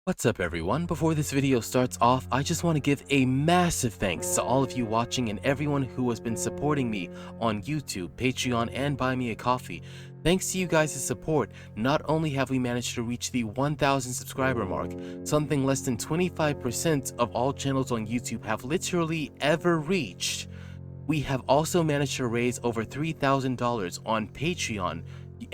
What's up everyone? Before this video starts off, I just want to give a massive thanks to all of you watching and everyone who has been supporting me on YouTube, Patreon, and Buy Me a Coffee. Thanks to you guys' support, not only have we managed to reach the 1,000 subscriber mark, something less than 25% of all channels on YouTube have literally ever reached. We have also managed to raise over $3,000 on Patreon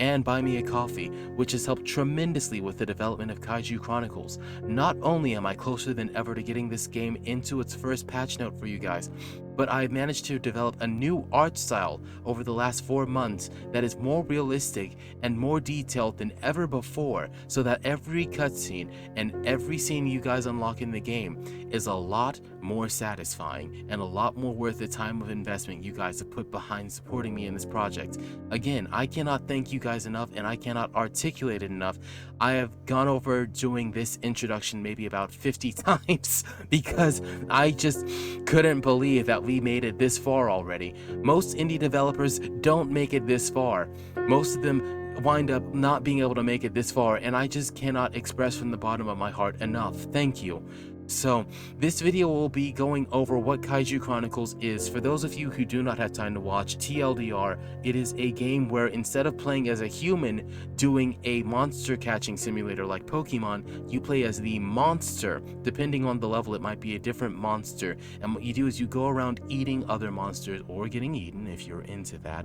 and Buy Me a Coffee, which has helped tremendously with the development of Kaiju Chronicles. Not only am I closer than ever to getting this game into its first patch note for you guys, but I've managed to develop a new art style over the last 4 months that is more realistic and more detailed than ever before, so that every cutscene and every scene you guys unlock in the game is a lot more satisfying and a lot more worth the time of investment you guys have put behind supporting me in this project. Again, I cannot thank you guys enough, and I cannot articulate it enough. I have gone over doing this introduction maybe about 50 times because I just couldn't believe that we made it this far already. Most indie developers don't make it this far. Most of them wind up not being able to make it this far, and I just cannot express from the bottom of my heart enough thank you. So this video will be going over what Kaiju Chronicles is. For those of you who do not have time to watch, TLDR, it is a game where instead of playing as a human doing a monster catching simulator like Pokemon, you play as the monster. Depending on the level, it might be a different monster, and what you do is you go around eating other monsters or getting eaten if you're into that.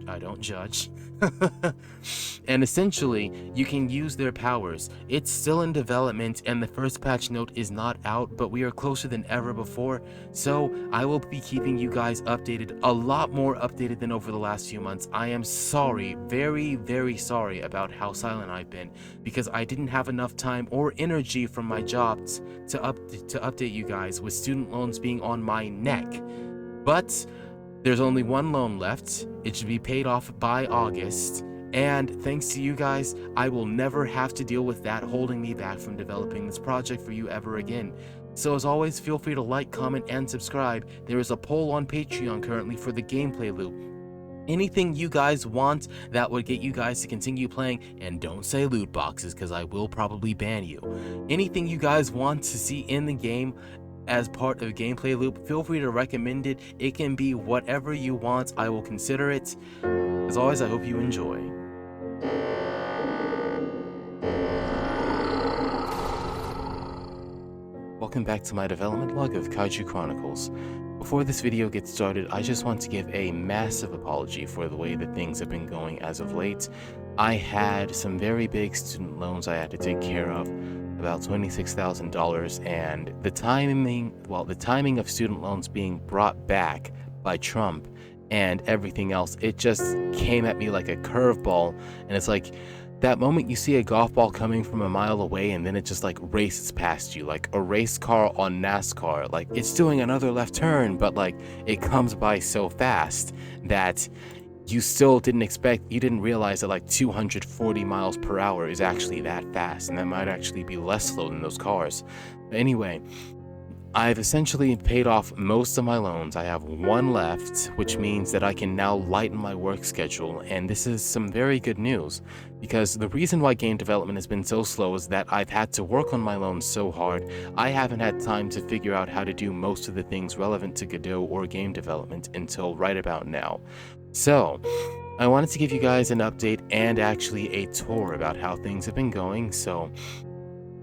I don't judge. And essentially you can use their powers. It's still in development and the first patch note is not out, but we are closer than ever before, so I will be keeping you guys updated, a lot more updated than over the last few months. I am sorry, very sorry about how silent I've been, because I didn't have enough time or energy from my jobs to update you guys, with student loans being on my neck. But there's only one loan left. It should be paid off by August, and thanks to you guys, I will never have to deal with that holding me back from developing this project for you ever again. So as always, feel free to like, comment, and subscribe. There is a poll on Patreon currently for the gameplay loop. Anything you guys want that would get you guys to continue playing, and don't say loot boxes because I will probably ban you. Anything you guys want to see in the game as part of a gameplay loop, feel free to recommend it. It can be whatever you want. I will consider it. As always, I hope you enjoy. Welcome back to my development log of Kaiju Chronicles. Before this video gets started, I just want to give a massive apology for the way that things have been going as of late. I had some very big student loans I had to take care of, about $26,000, and the timing of student loans being brought back by Trump and everything else, it just came at me like a curveball. And it's like that moment you see a golf ball coming from a mile away and then it just like races past you, like a race car on NASCAR. Like it's doing another left turn, but like it comes by so fast that you still didn't realize that like 240 miles per hour is actually that fast, and that might actually be less slow than those cars. But anyway, I've essentially paid off most of my loans. I have one left, which means that I can now lighten my work schedule, and this is some very good news, because the reason why game development has been so slow is that I've had to work on my loans so hard, I haven't had time to figure out how to do most of the things relevant to Godot or game development until right about now. So, I wanted to give you guys an update and actually a tour about how things have been going. So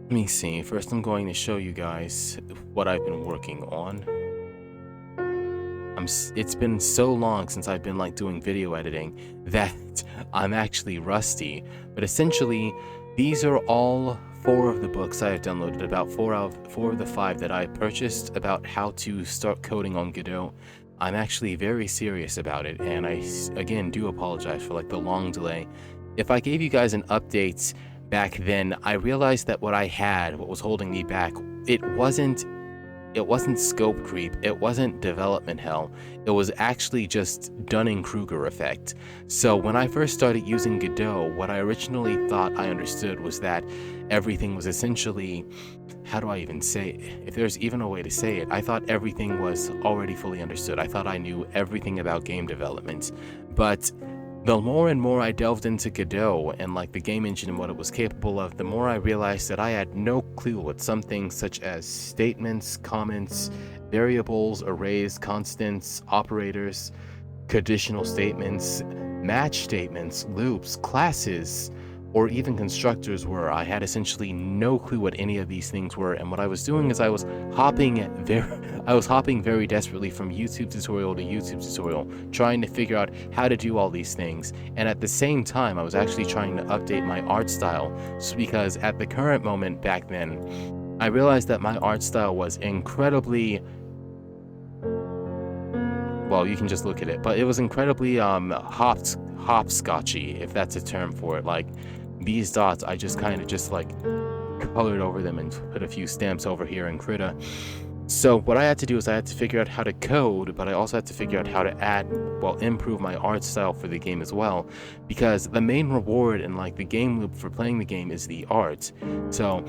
let me see. First, I'm going to show you guys what I've been working on. It's been so long since I've been like doing video editing that I'm actually rusty. But essentially, these are all 4 of the books I have downloaded, about 4 of the 5 that I purchased about how to start coding on Godot. I'm actually very serious about it, and I again do apologize for like the long delay. If I gave you guys an update back then, I realized that what was holding me back, it wasn't scope creep, it wasn't development hell, it was actually just Dunning-Kruger effect. So when I first started using Godot, what I originally thought I understood was that everything was essentially, how do I even say it? If there's even a way to say it, I thought everything was already fully understood. I thought I knew everything about game development. But The more and more I delved into Godot and like the game engine and what it was capable of, the more I realized that I had no clue what some things such as statements, comments, variables, arrays, constants, operators, conditional statements, match statements, loops, classes, or even constructors were. I had essentially no clue what any of these things were, and what I was doing is I was hopping very desperately from YouTube tutorial to YouTube tutorial, trying to figure out how to do all these things. And at the same time, I was actually trying to update my art style, because at the current moment back then, I realized that my art style was incredibly, well, you can just look at it, but it was incredibly hopscotchy, if that's a term for it. Like, these dots, I just kind of just like colored over them and put a few stamps over here in Krita. So what I had to do is I had to figure out how to code, but I also had to figure out how to improve my art style for the game as well, because the main reward in like the game loop for playing the game is the art. So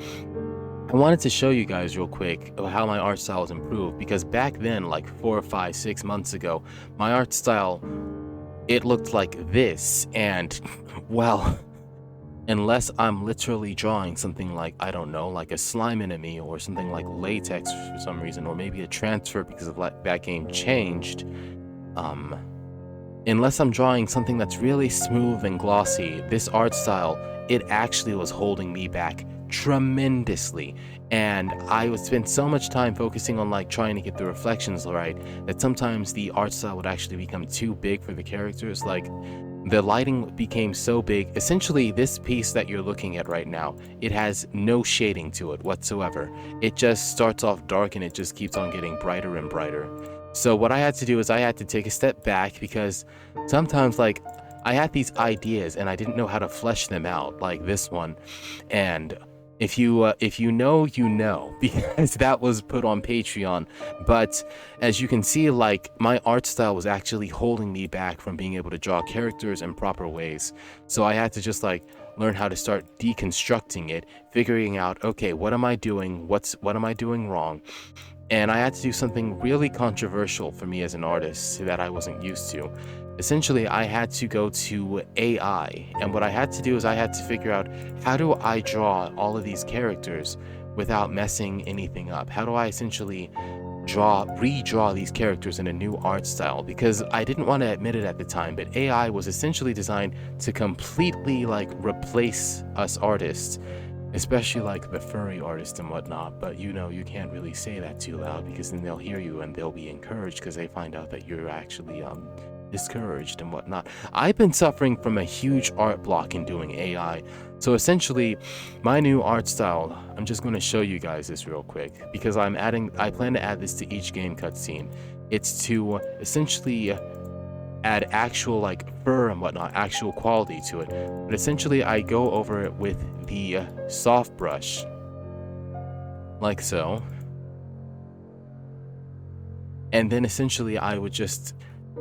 I wanted to show you guys real quick how my art style has improved, because back then, like 4 or 5, 6 months ago, my art style, it looked like this, and well, unless I'm literally drawing something like, I don't know, like a slime enemy or something like latex for some reason, or maybe a transfer because of like that game changed, unless I'm drawing something that's really smooth and glossy, this art style, it actually was holding me back tremendously. And I would spend so much time focusing on like trying to get the reflections right that sometimes the art style would actually become too big for the characters. Like, the lighting became so big. Essentially, this piece that you're looking at right now, it has no shading to it whatsoever. It just starts off dark and it just keeps on getting brighter and brighter. So what I had to do is I had to take a step back, because sometimes like I had these ideas and I didn't know how to flesh them out, like this one. And if you know, you know, because that was put on Patreon. But as you can see, like, my art style was actually holding me back from being able to draw characters in proper ways. So I had to just like learn how to start deconstructing it, figuring out, okay, what am I doing? What am I doing wrong? And I had to do something really controversial for me as an artist that I wasn't used to. Essentially, I had to go to AI, and what I had to do is I had to figure out, how do I draw all of these characters without messing anything up? How do I essentially redraw these characters in a new art style? Because I didn't want to admit it at the time, but AI was essentially designed to completely like replace us artists, especially like the furry artists and whatnot. But you know, you can't really say that too loud, because then they'll hear you and they'll be encouraged because they find out that you're actually discouraged and whatnot. I've been suffering from a huge art block in doing AI. So essentially, my new art style, I'm just going to show you guys this real quick, because I plan to add this to each game cutscene. It's to essentially add actual like fur and whatnot, actual quality to it. But essentially, I go over it with the soft brush, like so. And then essentially I would just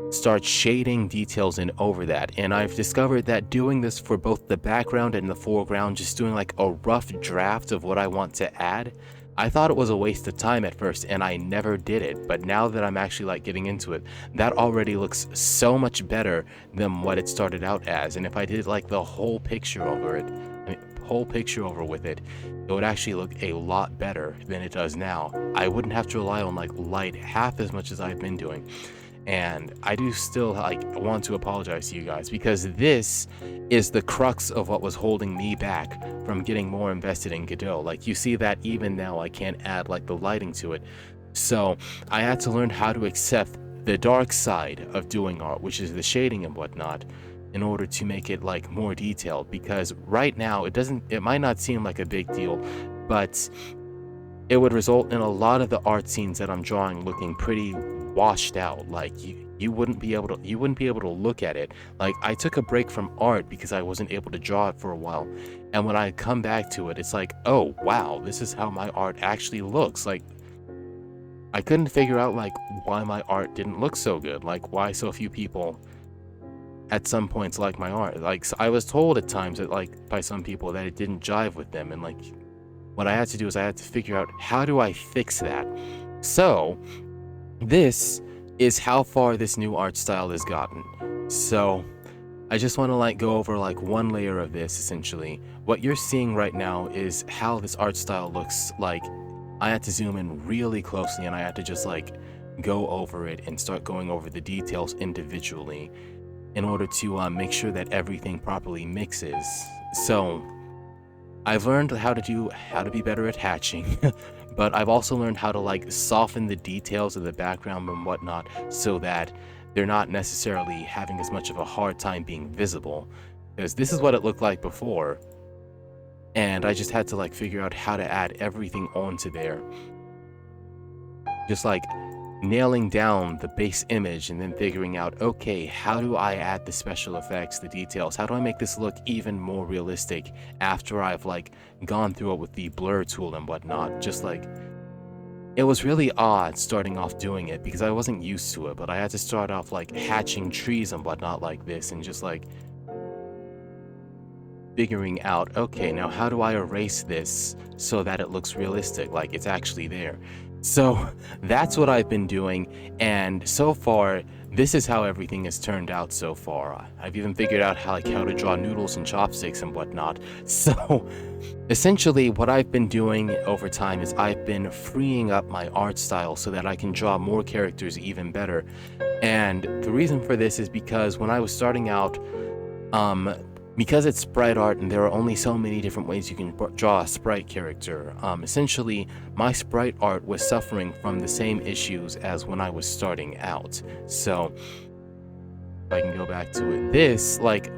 start shading details in over that. And I've discovered that doing this for both the background and the foreground, just doing like a rough draft of what I want to add, I thought it was a waste of time at first, and I never did it. But now that I'm actually like getting into it, that already looks so much better than what it started out as. And if I did like the whole picture over it, with it, it would actually look a lot better than it does now. I wouldn't have to rely on like light half as much as I've been doing. And I do still like want to apologize to you guys, because this is the crux of what was holding me back from getting more invested in Godot. Like, you see that even now I can't add like the lighting to it. So I had to learn how to accept the dark side of doing art, which is the shading and whatnot, in order to make it like more detailed. Because right now it might not seem like a big deal, but it would result in a lot of the art scenes that I'm drawing looking pretty washed out. Like, you wouldn't be able to look at it. Like, I took a break from art because I wasn't able to draw it for a while, and when I come back to it, it's like, oh wow, this is how my art actually looks. Like, I couldn't figure out like why my art didn't look so good, like why so few people at some points like my art. Like, I was told at times that like by some people that it didn't jive with them, and like what I had to do is I had to figure out, how do I fix that? So this is how far this new art style has gotten. So I just want to like go over like one layer of this essentially. What you're seeing right now is how this art style looks like. I had to zoom in really closely and I had to just like go over it and start going over the details individually in order to make sure that everything properly mixes. So I've learned how to be better at hatching, but I've also learned how to like soften the details of the background and whatnot so that they're not necessarily having as much of a hard time being visible. Because this is what it looked like before, and I just had to like figure out how to add everything onto there. Just like nailing down the base image and then figuring out, okay, how do I add the special effects, the details? How do I make this look even more realistic after I've like gone through it with the blur tool and whatnot? Just like, it was really odd starting off doing it because I wasn't used to it, but I had to start off like hatching trees and whatnot like this and just like figuring out, okay, now how do I erase this so that it looks realistic, like it's actually there? So that's what I've been doing, and so far this is how everything has turned out so far. I've even figured out how to draw noodles and chopsticks and whatnot. So essentially what I've been doing over time is I've been freeing up my art style so that I can draw more characters even better. And the reason for this is because when I was starting out, because it's sprite art and there are only so many different ways you can draw a sprite character, essentially my sprite art was suffering from the same issues as when I was starting out. So if I can go back to it, this, like,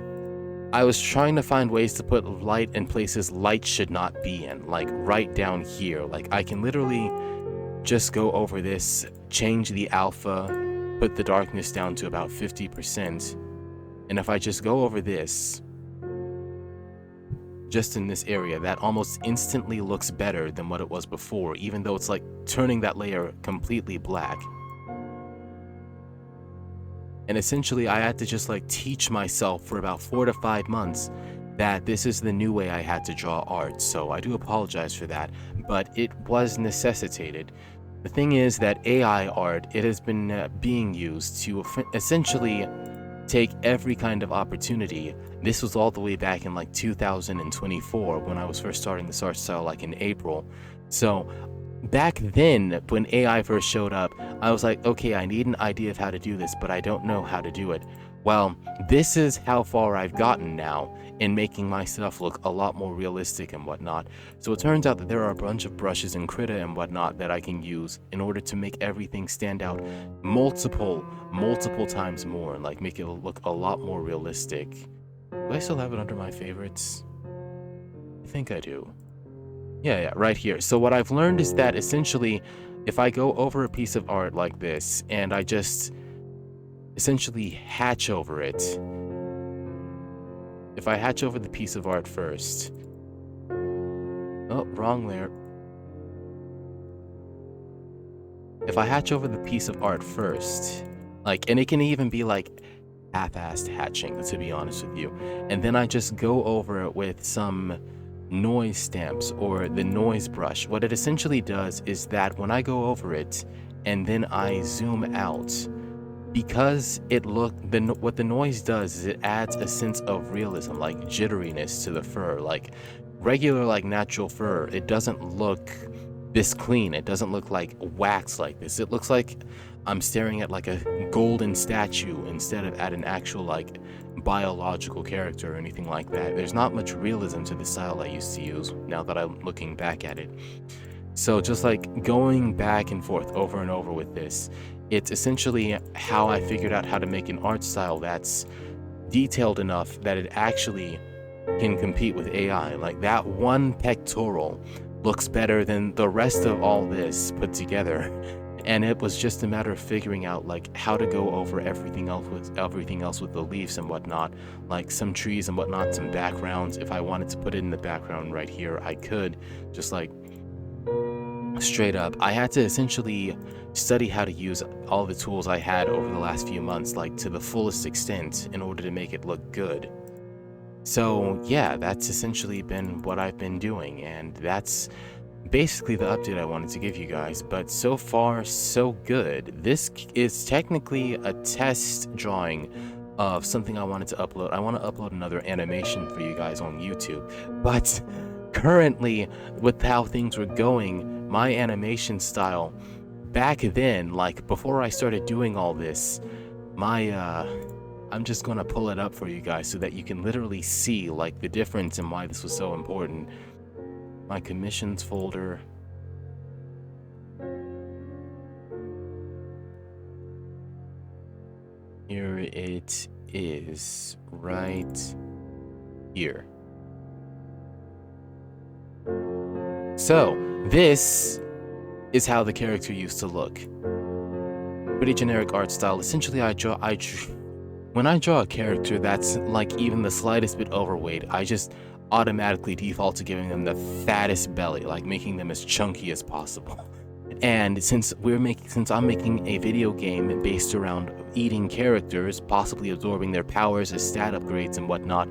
I was trying to find ways to put light in places light should not be in, like right down here. Like I can literally just go over this, change the alpha, put the darkness down to about 50%, and if I just go over this, just in this area, that almost instantly looks better than what it was before, even though it's like turning that layer completely black. And essentially I had to just like teach myself for about 4 to 5 months that this is the new way I had to draw art. So I do apologize for that, but it was necessitated. The thing is that AI art, it has been being used to essentially take every kind of opportunity. This was all the way back in like 2024 when I was first starting this art style, like in April. So back then when AI first showed up, I was like, okay, I need an idea of how to do this, but I don't know how to do it. Well, this is how far I've gotten now in making my stuff look a lot more realistic and whatnot. So it turns out that there are a bunch of brushes and Krita and whatnot that I can use in order to make everything stand out multiple times more and like make it look a lot more realistic. Do I still have it under my favorites? I think I do. Yeah, right here. So what I've learned is that essentially if I go over a piece of art like this and I just essentially hatch over it, if I hatch over the piece of art first, oh, wrong layer. If I hatch over the piece of art first, like, and it can even be like half-assed hatching, to be honest with you, and then I just go over it with some noise stamps or the noise brush, what it essentially does is that when I go over it and then I zoom out, because what the noise does is it adds a sense of realism, like jitteriness to the fur. Like regular, like natural fur, it doesn't look this clean. It doesn't look like wax like this. It looks like I'm staring at like a golden statue instead of at an actual like biological character or anything like that. There's not much realism to the style I used to use now that I'm looking back at it. So just like going back and forth over and over with this, it's essentially how I figured out how to make an art style that's detailed enough that it actually can compete with AI. Like that one pectoral looks better than the rest of all this put together. And it was just a matter of figuring out like how to go over everything else with the leaves and whatnot, like some trees and whatnot, some backgrounds. If I wanted to put it in the background right here, I could just like straight up. I had to essentially study how to use all the tools I had over the last few months, like to the fullest extent in order to make it look good. So yeah, that's essentially been what I've been doing, and that's basically the update I wanted to give you guys. But so far so good. This is technically a test drawing of something I wanted to upload. I want to upload another animation for you guys on YouTube, but currently, with how things were going, my animation style back then, like before I started doing all this, I'm just gonna pull it up for you guys so that you can literally see like the difference and why this was so important. My commissions folder. Here it is, right here. So this is how the character used to look. Pretty generic art style. Essentially, when I draw a character that's like even the slightest bit overweight, I just automatically default to giving them the fattest belly, like making them as chunky as possible. And since I'm making a video game based around eating characters, possibly absorbing their powers as stat upgrades and whatnot,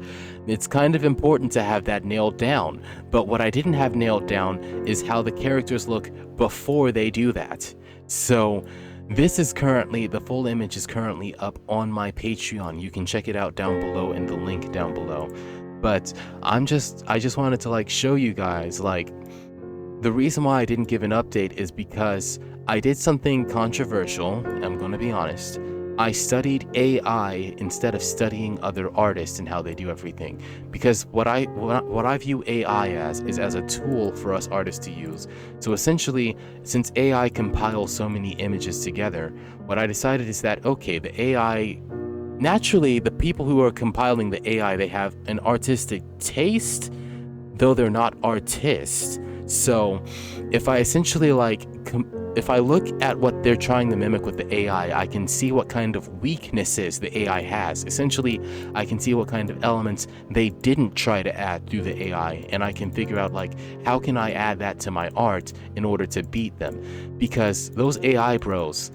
it's kind of important to have that nailed down. But what I didn't have nailed down is how the characters look before they do that. So this is currently, the full image is currently up on my Patreon. You can check it out down below in the link down below. But I just wanted to like show you guys, like, the reason why I didn't give an update is because I did something controversial. I'm gonna be honest. I studied AI instead of studying other artists and how they do everything. Because what I view AI as is as a tool for us artists to use. So essentially, since AI compiles so many images together, what I decided is that, okay, the AI, naturally, the people who are compiling the AI, they have an artistic taste, though they're not artists. So if I essentially if I look at what they're trying to mimic with the AI, I can see what kind of weaknesses the AI has. Essentially, I can see what kind of elements they didn't try to add through the AI, and I can figure out like, how can I add that to my art in order to beat them? Because those AI bros,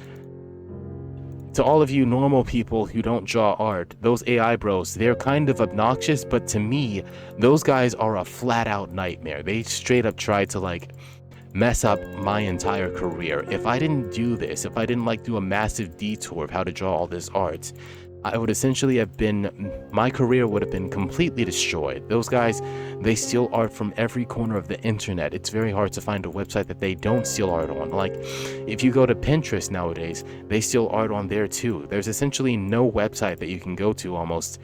to all of you normal people who don't draw art, those AI bros, they're kind of obnoxious, but to me, those guys are a flat out nightmare. They straight up tried to like mess up my entire career. If I didn't do this, if I didn't like do a massive detour of how to draw all this art, I would essentially have been, my career would have been completely destroyed. Those guys, they steal art from every corner of the internet. It's very hard to find a website that they don't steal art on. Like, if you go to Pinterest nowadays, they steal art on there too. There's essentially no website that you can go to almost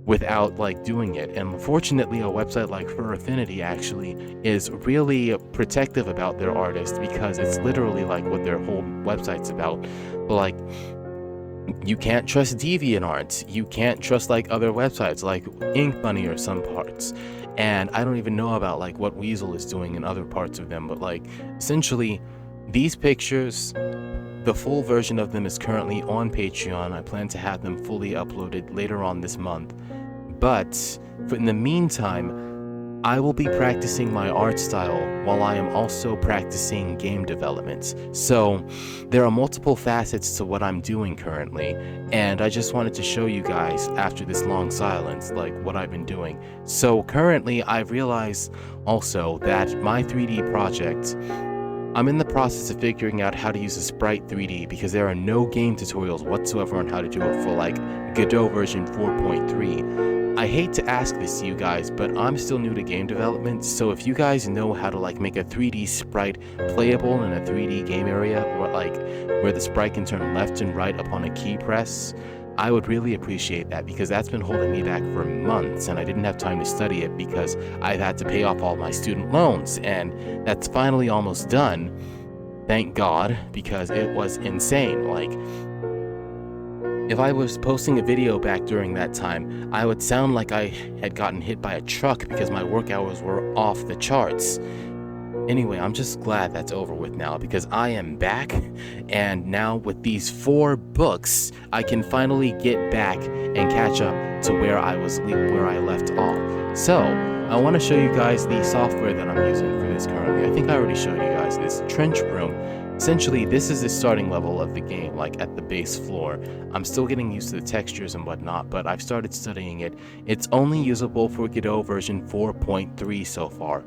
without like doing it. And fortunately, a website like Fur Affinity actually is really protective about their artists, because it's literally like what their whole website's about. But like, you can't trust DeviantArt. You can't trust like other websites like Ink Bunny or some parts. And I don't even know about like what Weasel is doing in other parts of them, but like essentially these pictures, the full version of them is currently on Patreon. I plan to have them fully uploaded later on this month. But in the meantime, I will be practicing my art style while I am also practicing game development. So there are multiple facets to what I'm doing currently, and I just wanted to show you guys after this long silence like what I've been doing. So currently I've realized also that my 3D project, I'm in the process of figuring out how to use a Sprite 3D, because there are no game tutorials whatsoever on how to do it for like Godot version 4.3. I hate to ask this to you guys, but I'm still new to game development, so if you guys know how to like make a 3D sprite playable in a 3D game area, or like where the sprite can turn left and right upon a key press, I would really appreciate that, because that's been holding me back for months and I didn't have time to study it because I've had to pay off all my student loans, and that's finally almost done. Thank God, because it was insane. Like, if I was posting a video back during that time, I would sound like I had gotten hit by a truck because my work hours were off the charts. Anyway, I'm just glad that's over with now, because I am back, and now with these 4 books, I can finally get back and catch up to where I left off. So, I want to show you guys the software that I'm using for this currently. I think I already showed you guys this. TRENCHBROOM. Essentially, this is the starting level of the game, like at the base floor. I'm still getting used to the textures and whatnot, but I've started studying it. It's only usable for Godot version 4.3 so far.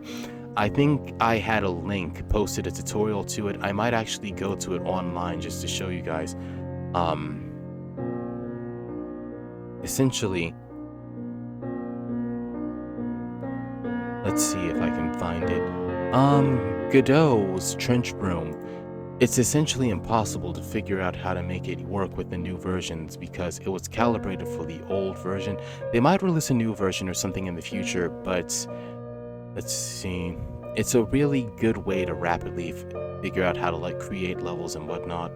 I think I had a link, posted a tutorial to it. I might actually go to it online just to show you guys. essentially, let's see if I can find it. Godot's TRENCHBROOM. It's essentially impossible to figure out how to make it work with the new versions because it was calibrated for the old version. They might release a new version or something in the future, but let's see. It's a really good way to rapidly figure out how to like create levels and whatnot.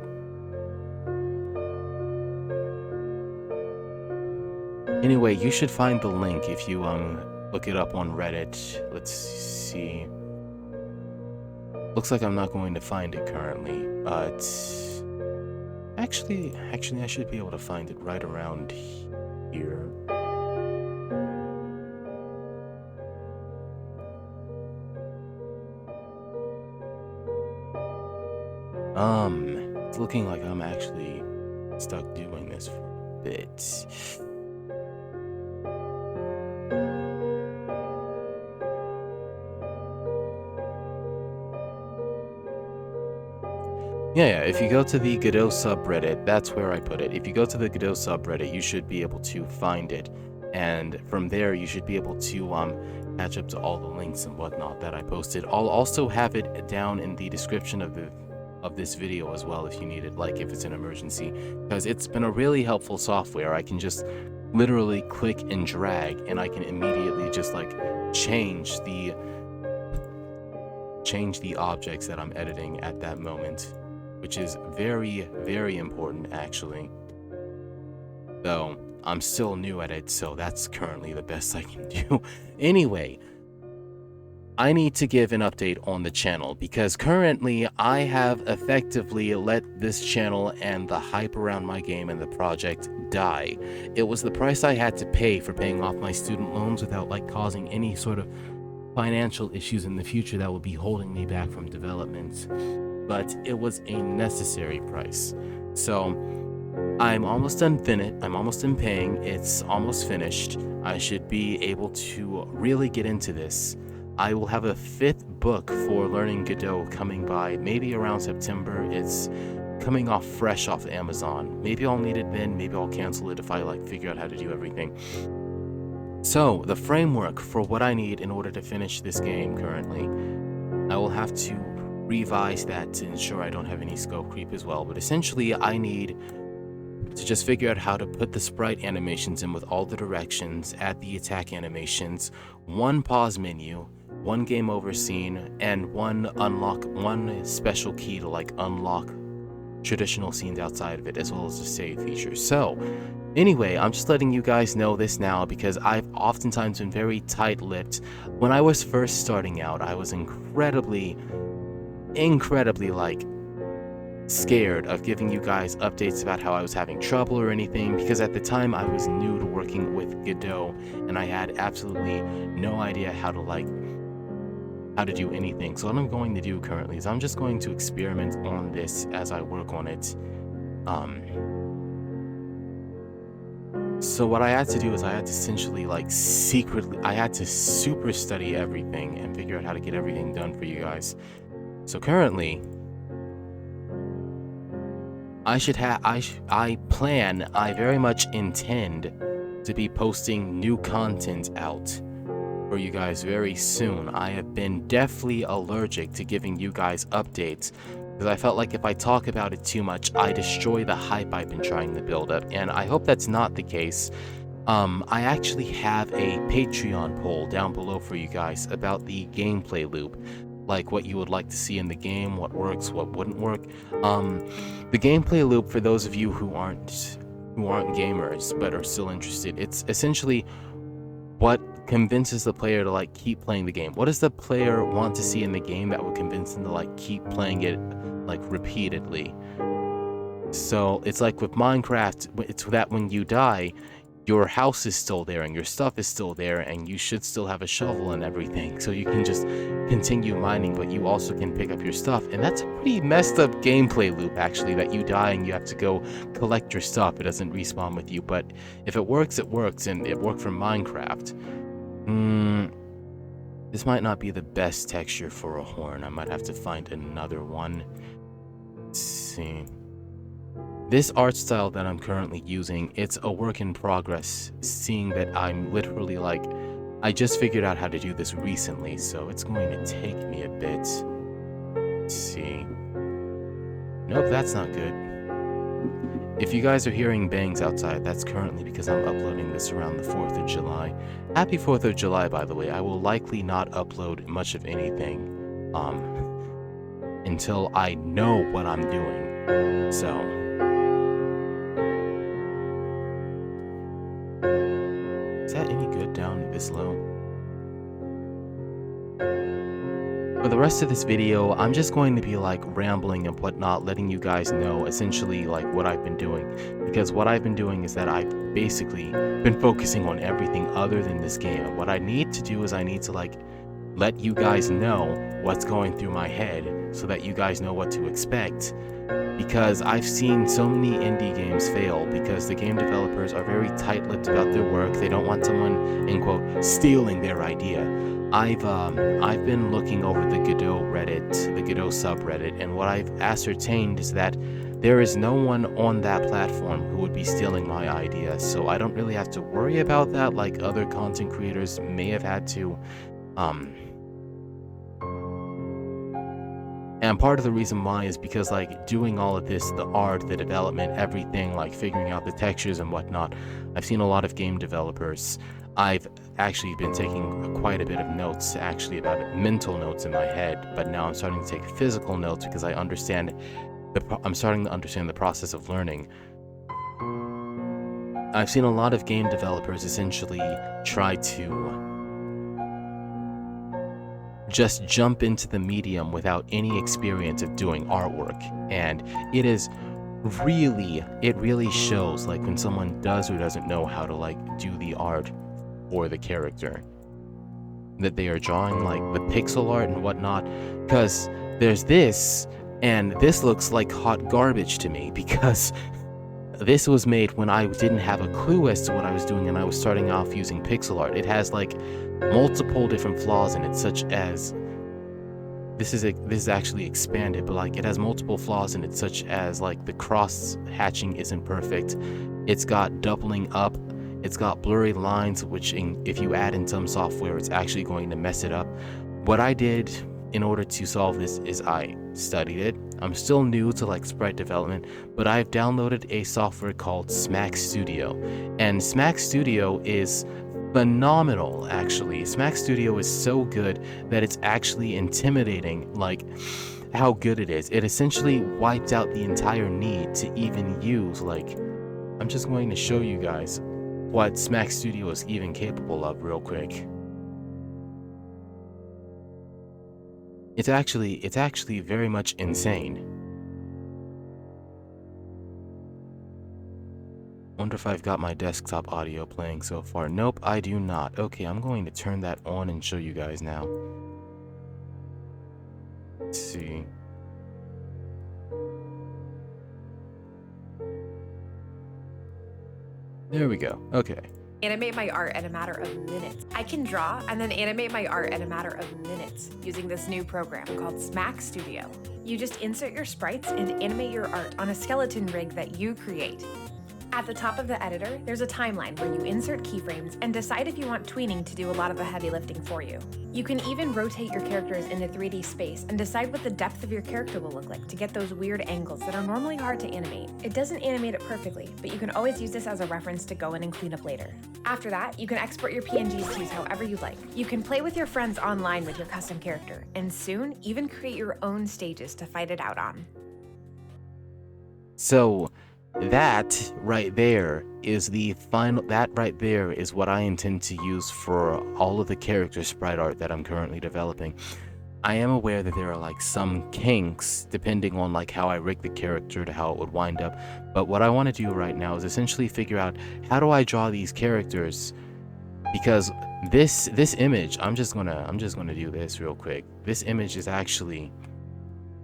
Anyway, you should find the link if you look it up on Reddit. Let's see. Looks like I'm not going to find it currently, but actually I should be able to find it right around here. It's looking like I'm actually stuck doing this for a bit. Yeah, if you go to the Godot subreddit, that's where I put it. If you go to the Godot subreddit, you should be able to find it. And from there, you should be able to catch up to all the links and whatnot that I posted. I'll also have it down in the description of this video as well if you need it, like if it's an emergency. Because it's been a really helpful software. I can just literally click and drag, and I can immediately just like change the objects that I'm editing at that moment, which is very, very important actually. Though I'm still new at it, so that's currently the best I can do. Anyway, I need to give an update on the channel because currently I have effectively let this channel and the hype around my game and the project die. It was the price I had to pay for paying off my student loans without like causing any sort of financial issues in the future that would be holding me back from development. But it was a necessary price. So I'm almost done I'm almost done paying. It's almost finished. I should be able to really get into this. I will have a 5th book for learning Godot coming by maybe around September. It's coming off fresh off Amazon. Maybe I'll need it then, maybe I'll cancel it if I like figure out how to do everything. So the framework for what I need in order to finish this game currently, I will have to revise that to ensure I don't have any scope creep as well. But essentially I need to just figure out how to put the sprite animations in with all the directions, add the attack animations, one pause menu, one game over scene, and one special key to like unlock traditional scenes outside of it, as well as the save feature. So anyway, I'm just letting you guys know this now because I've oftentimes been very tight-lipped. When I was first starting out, I was incredibly like scared of giving you guys updates about how I was having trouble or anything, because at the time I was new to working with Godot and I had absolutely no idea how to do anything. So what I'm going to do currently is I'm just going to experiment on this as I work on it. So what I had to do is I had to essentially like I had to super study everything and figure out how to get everything done for you guys. So currently I very much intend to be posting new content out for you guys very soon. I have been deathly allergic to giving you guys updates because I felt like if I talk about it too much, I destroy the hype I've been trying to build up, and I hope that's not the case. I actually have a Patreon poll down below for you guys about the gameplay loop, like what you would like to see in the game, what works, what wouldn't work. The gameplay loop, for those of you who aren't gamers but are still interested, it's essentially what convinces the player to like keep playing the game. What does the player want to see in the game that would convince them to like keep playing it like repeatedly? So it's like with Minecraft, it's that when you die, your house is still there and your stuff is still there and you should still have a shovel and everything, so you can just continue mining, but you also can pick up your stuff. And that's a pretty messed up gameplay loop actually, that you die and you have to go collect your stuff. It doesn't respawn with you, but if it works, it works, and it worked from Minecraft. This might not be the best texture for a horn. I might have to find another one. Let's see. This art style that I'm currently using, it's a work in progress, seeing that I'm literally like, I just figured out how to do this recently, so it's going to take me a bit. Let's see. Nope, that's not good. If you guys are hearing bangs outside, that's currently because I'm uploading this around the 4th of July. Happy 4th of July, by the way. I will likely not upload much of anything until I know what I'm doing. So, is that any good down this low? For the rest of this video, I'm just going to be like rambling and whatnot, letting you guys know essentially like what I've been doing. Because what I've been doing is that I've basically been focusing on everything other than this game. And what I need to do is I need to like let you guys know what's going through my head so that you guys know what to expect. Because I've seen so many indie games fail because the game developers are very tight-lipped about their work. They don't want someone, in quote, stealing their idea. I've been looking over the Godot Reddit, the Godot subreddit, and what I've ascertained is that there is no one on that platform who would be stealing my idea, so I don't really have to worry about that like other content creators may have had to. And part of the reason why is because like doing all of this, the art, the development, everything, like figuring out the textures and whatnot, I've seen a lot of game developers. I've actually been taking quite a bit of notes, actually about it, mental notes in my head, but now I'm starting to take physical notes because I'm starting to understand the process of learning. I've seen a lot of game developers essentially try to just jump into the medium without any experience of doing artwork, and it really shows like when someone does or doesn't know how to like do the art or the character that they are drawing, like the pixel art and whatnot. Because there's this, and this looks like hot garbage to me because this was made when I didn't have a clue as to what I was doing and I was starting off using pixel art. It has like multiple different flaws in it, such as this is actually expanded, but like it has multiple flaws in it, such as like the cross hatching isn't perfect. It's got doubling up. It's got blurry lines, which if you add in some software, it's actually going to mess it up. What I did in order to solve this is I studied it. I'm still new to like sprite development, but I've downloaded a software called Smack Studio, and Smack Studio is phenomenal. Actually, Smack Studio is so good that it's actually intimidating, like how good it is. It essentially wiped out the entire need to even use, like, I'm just going to show you guys what Smack Studio is even capable of real quick. It's actually very much insane. Wonder if I've got my desktop audio playing so far. Nope, I do not. Okay, I'm going to turn that on and show you guys now. Let's see. There we go. Okay. Animate my art in a matter of minutes. I can draw and then animate my art in a matter of minutes using this new program called Smack Studio. You just insert your sprites and animate your art on a skeleton rig that you create. At the top of the editor, there's a timeline where you insert keyframes and decide if you want tweening to do a lot of the heavy lifting for you. You can even rotate your characters into 3D space and decide what the depth of your character will look like to get those weird angles that are normally hard to animate. It doesn't animate it perfectly, but you can always use this as a reference to go in and clean up later. After that, you can export your PNGs to use however you like. You can play with your friends online with your custom character, and soon even create your own stages to fight it out on. So that right there is the final, that right there is what I intend to use for all of the character sprite art that I'm currently developing. I am aware that there are like some kinks depending on like how I rig the character to how it would wind up, but what I want to do right now is essentially figure out how do I draw these characters, because this image, I'm just gonna do this real quick. This image is actually,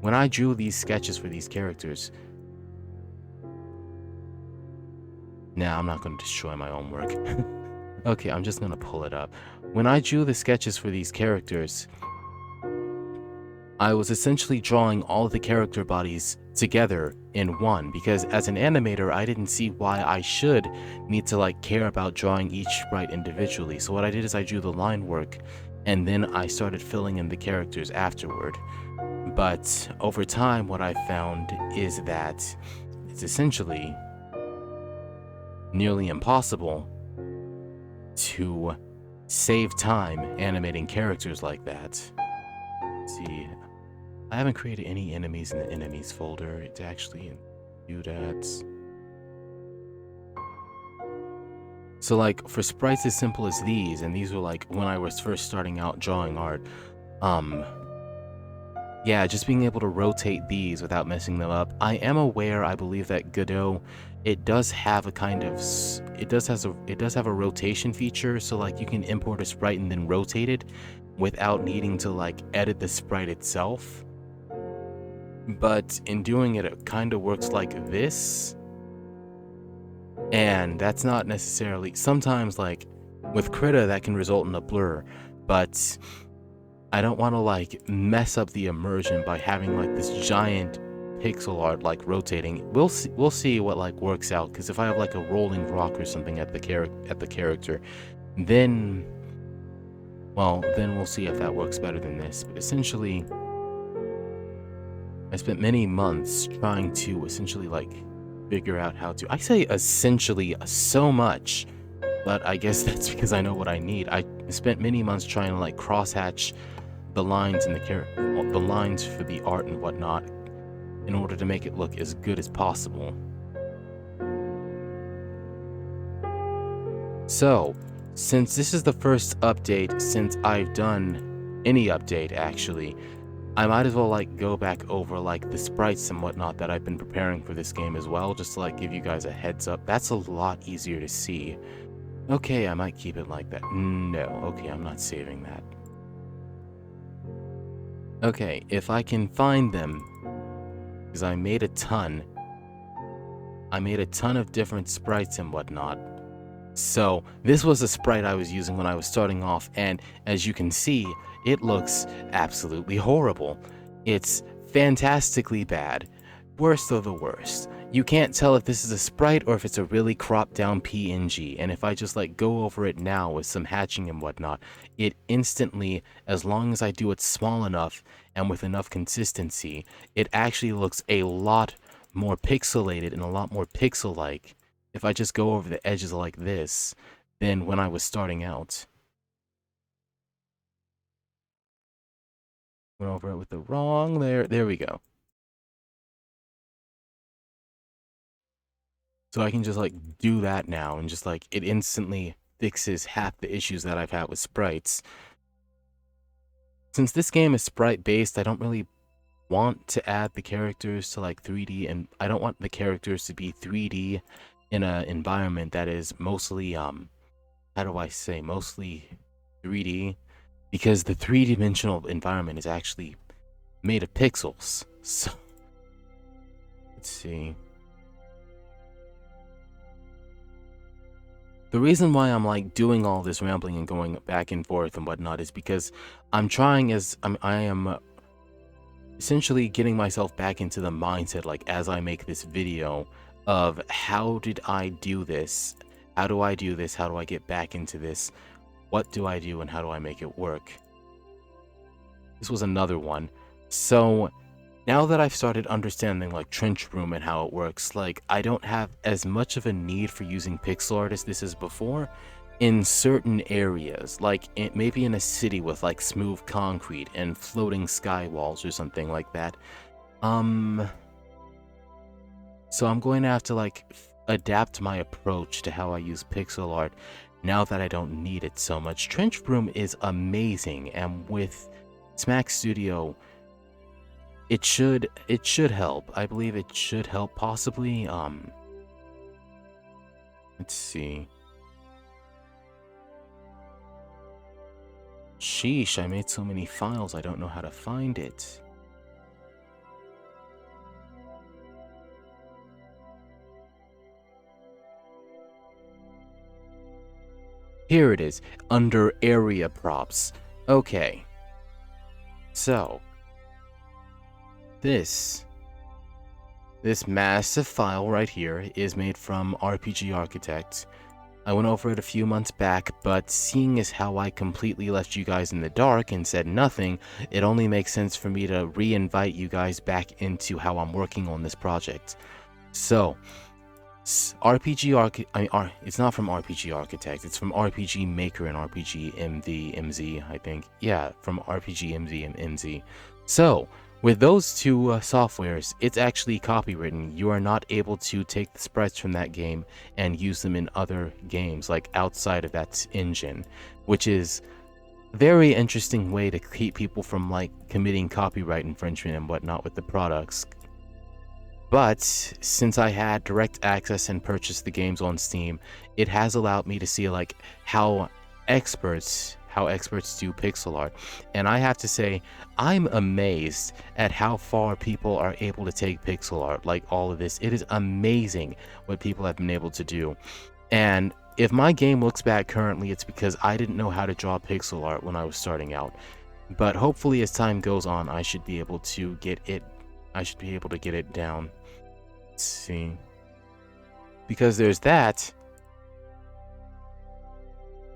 when I drew these sketches for these characters, nah, I'm not going to destroy my own work. Okay, I'm just going to pull it up. When I drew the sketches for these characters, I was essentially drawing all of the character bodies together in one, because as an animator I didn't see why I should need to like care about drawing each sprite individually. So what I did is I drew the line work and then I started filling in the characters afterward. But over time what I found is that it's essentially nearly impossible to save time animating characters like that. Let's see, I haven't created any enemies in the enemies folder to actually do that. So like for sprites as simple as these, and these were like when I was first starting out drawing art, yeah, just being able to rotate these without messing them up. I am aware, I believe that Godot, it does have a kind of, it does have a rotation feature, so like you can import a sprite and then rotate it without needing to like edit the sprite itself. But in doing it, it kind of works like this. And that's not necessarily, sometimes like with Krita that can result in a blur, but I don't want to like mess up the immersion by having like this giant pixel art like rotating. We'll see what like works out, because if I have like a rolling rock or something at the character, then we'll see if that works better than this. But essentially I spent many months trying to essentially like figure out how to, I say essentially so much, but I guess that's because I know what I need. I spent many months trying to like crosshatch the lines in the lines for the art and whatnot in order to make it look as good as possible. So, since this is the first update since I've done any update actually, I might as well like go back over like the sprites and whatnot that I've been preparing for this game as well, just to like give you guys a heads up. That's a lot easier to see. Okay, I might keep it like that. No, okay, I'm not saving that. Okay, if I can find them, because I made a ton of different sprites and whatnot. So this was a sprite I was using when I was starting off, and as you can see, it looks absolutely horrible. It's fantastically bad. Worst of the worst. You can't tell if this is a sprite or if it's a really cropped down PNG, and if I just like go over it now with some hatching and whatnot, it instantly, as long as I do it small enough and with enough consistency, it actually looks a lot more pixelated and a lot more pixel-like if I just go over the edges like this than when I was starting out. Went over it with the wrong there we go. So I can just like do that now and just like it instantly fixes half the issues that I've had with sprites. Since this game is sprite based, I don't really want to add the characters to like 3D, and I don't want the characters to be 3D in an environment that is mostly how do I say, mostly 3D, because the three-dimensional environment is actually made of pixels. So let's see. The reason why I'm like doing all this rambling and going back and forth and whatnot is because I'm trying I am essentially getting myself back into the mindset, like as I make this video, of how did I do this? How do I do this? How do I get back into this? What do I do and how do I make it work? This was another one. So now that I've started understanding like TRENCHBROOM and how it works, like I don't have as much of a need for using pixel art as this is before in certain areas, like maybe in a city with like smooth concrete and floating sky walls or something like that. So I'm going to have to like adapt my approach to how I use pixel art now that I don't need it so much. TRENCHBROOM is amazing, and with Smack Studio, it should help. I believe it should help possibly. Let's see. Sheesh, I made so many files, I don't know how to find it. Here it is, under area props. Okay. So this This massive file right here is made from RPG Architect. I went over it a few months back, but seeing as how I completely left you guys in the dark and said nothing, it only makes sense for me to re-invite you guys back into how I'm working on this project. So, it's not from RPG Architect, it's from RPG Maker and RPG MZ, I think. Yeah, from RPG MZ and MZ. So, with those two softwares, it's actually copywritten. You are not able to take the sprites from that game and use them in other games, like outside of that engine, which is a very interesting way to keep people from like committing copyright infringement and whatnot with the products. But since I had direct access and purchased the games on Steam, it has allowed me to see like how experts do pixel art. And I have to say, I'm amazed at how far people are able to take pixel art, like all of this. It is amazing what people have been able to do. And if my game looks bad currently, it's because I didn't know how to draw pixel art when I was starting out. But hopefully as time goes on, I should be able to get it down. Let's see. Because there's that.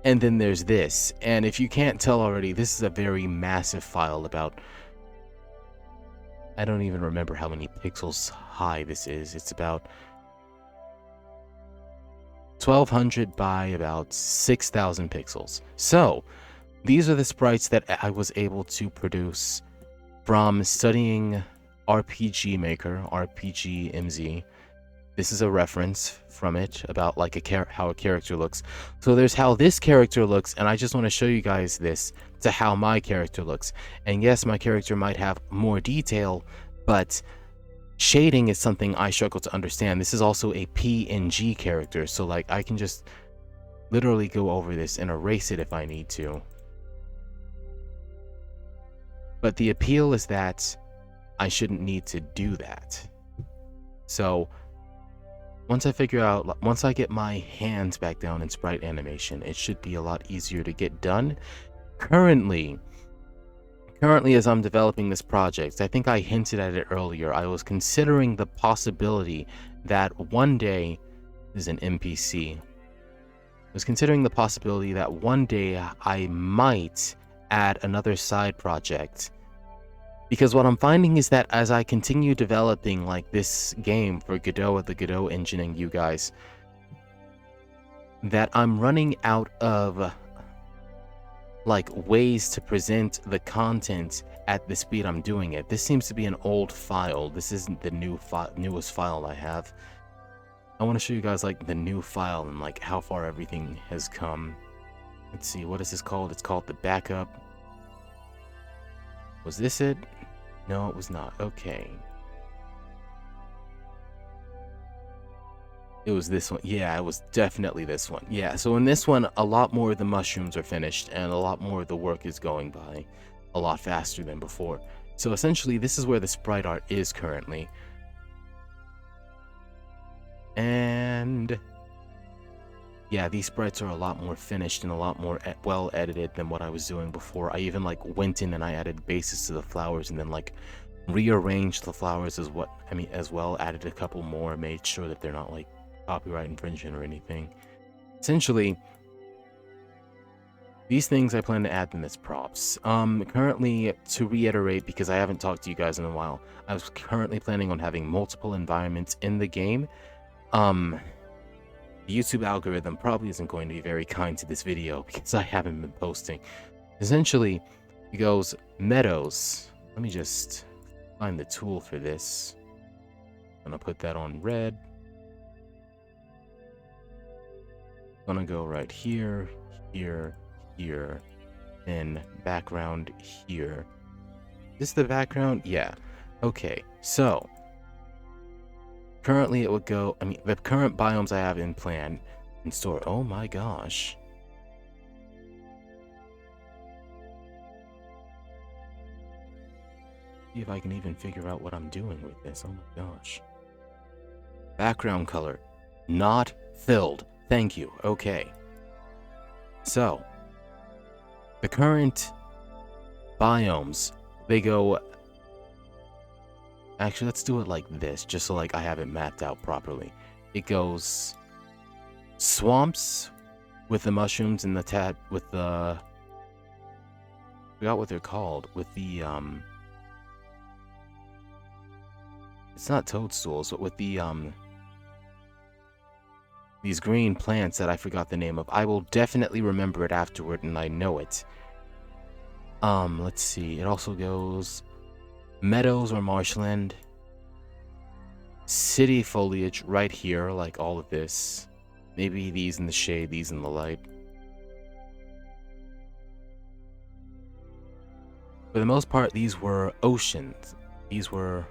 And then there's this. And if you can't tell already, this is a very massive file about... I don't even remember how many pixels high this is. It's about 1200 by about 6000 pixels. So, these are the sprites that I was able to produce from studying RPG Maker, RPG MZ. This is a reference from it about like how a character looks. So there's how this character looks, and I just want to show you guys this to how my character looks. And yes, my character might have more detail, but shading is something I struggle to understand. This is also a PNG character, so like I can just literally go over this and erase it if I need to. But the appeal is that I shouldn't need to do that. So once I get my hands back down in sprite animation, it should be a lot easier to get done. Currently as I'm developing this project, I think I hinted at it earlier, I was considering the possibility that one day, this is an NPC, I was considering the possibility that one day I might add another side project. Because what I'm finding is that as I continue developing like this game for Godot, the Godot engine, and you guys, that I'm running out of like ways to present the content at the speed I'm doing it. This seems to be an old file. This isn't the newest file I have. I want to show you guys like the new file and like how far everything has come. Let's see, what is this called? It's called the backup. Was this it? No, it was not. Okay. It was this one. Yeah, it was definitely this one. Yeah, so in this one, a lot more of the mushrooms are finished, and a lot more of the work is going by a lot faster than before. So essentially, this is where the sprite art is currently. And yeah, these sprites are a lot more finished and a lot more well edited than what I was doing before. I even like went in and I added bases to the flowers and then like rearranged the flowers as well, added a couple more, made sure that they're not like copyright infringement or anything. Essentially, these things I plan to add them as props. Currently, to reiterate, because I haven't talked to you guys in a while, I was currently planning on having multiple environments in the game. The YouTube algorithm probably isn't going to be very kind to this video because I haven't been posting. Essentially, it goes meadows. Let me just find the tool for this. I'm gonna put that on red. I'm gonna go right here, here, here, then background here. Is this the background? Yeah. Okay, so currently it would go, the current biomes I have in plan and store. Oh my gosh. See if I can even figure out what I'm doing with this. Oh my gosh. Background color, not filled. Thank you. Okay. So, the current biomes, they go Actually, let's do it like this, just so like I have it mapped out properly. It goes swamps with the mushrooms and the with the, I forgot what they're called, with the it's not toadstools, but with the these green plants that I forgot the name of. I will definitely remember it afterward, and I know it. Let's see. It also goes meadows or marshland, city foliage right here, like all of this. Maybe these in the shade, these in the light. For the most part, these were oceans. These were,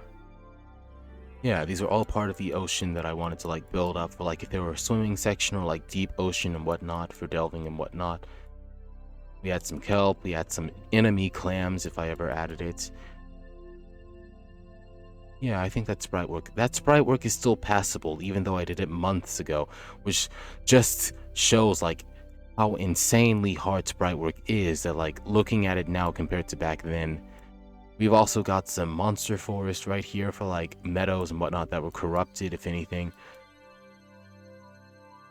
yeah, these are all part of the ocean that I wanted to like build up for, like if there were a swimming section or like deep ocean and whatnot for delving and whatnot. We had some kelp, we had some enemy clams if I ever added it. Yeah, I think that sprite work. That sprite work is still passable, even though I did it months ago, which just shows like how insanely hard sprite work is, that like looking at it now compared to back then. We've also got some monster forest right here for like meadows and whatnot that were corrupted, if anything.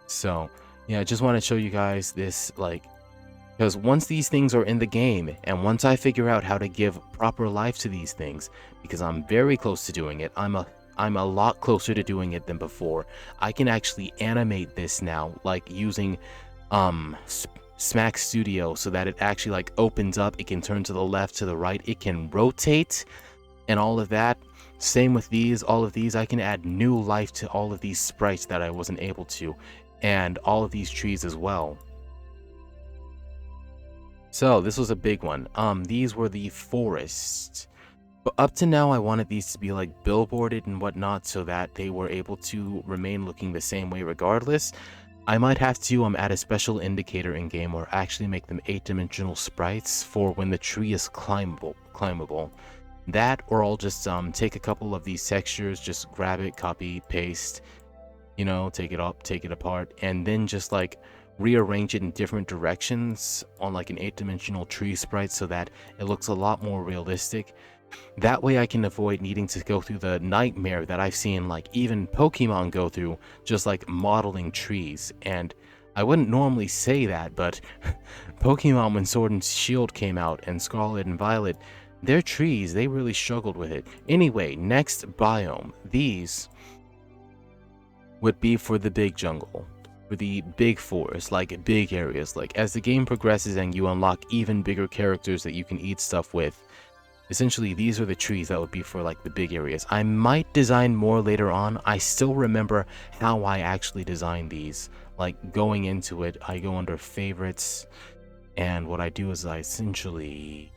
So yeah, I just want to show you guys this, like, because once these things are in the game, and once I figure out how to give proper life to these things, because I'm very close to doing it, I'm a lot closer to doing it than before. I can actually animate this now, like using Smack Studio, so that it actually like opens up, it can turn to the left, to the right, it can rotate, and all of that. Same with these, all of these, I can add new life to all of these sprites that I wasn't able to, and all of these trees as well. So this was a big one. These were the forests. But up to now, I wanted these to be like billboarded and whatnot, so that they were able to remain looking the same way regardless. I might have to add a special indicator in game, or actually make them 8-dimensional sprites for when the tree is climbable. That, or I'll just take a couple of these textures, just grab it, copy, paste, you know, take it up, take it apart, and then just like rearrange it in different directions on like an 8-dimensional tree sprite, so that it looks a lot more realistic. That way I can avoid needing to go through the nightmare that I've seen like even Pokemon go through, just like modeling trees. And I wouldn't normally say that, but Pokemon, when Sword and Shield came out, and Scarlet and Violet, their trees, they really struggled with it. Anyway, next biome. These would be for the big jungle, for the big forest, like big areas. Like as the game progresses and you unlock even bigger characters that you can eat stuff with, essentially these are the trees that would be for like the big areas. I might design more later on. I still remember how I actually designed these. Like going into it, I go under favorites, and what I do is I essentially,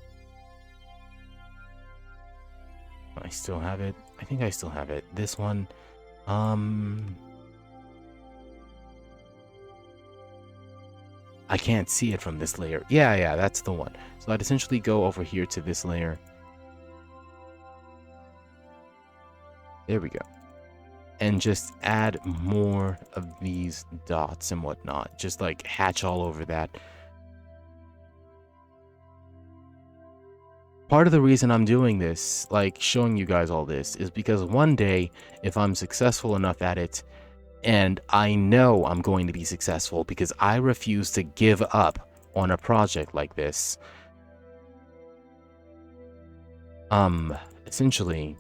I still have it. I think I still have it. This one, I can't see it from this layer. Yeah, that's the one. So I'd essentially go over here to this layer. There we go. And just add more of these dots and whatnot. Just like hatch all over that. Part of the reason I'm doing this, like showing you guys all this, is because one day, if I'm successful enough at it, and I know I'm going to be successful because I refuse to give up on a project like this. Essentially,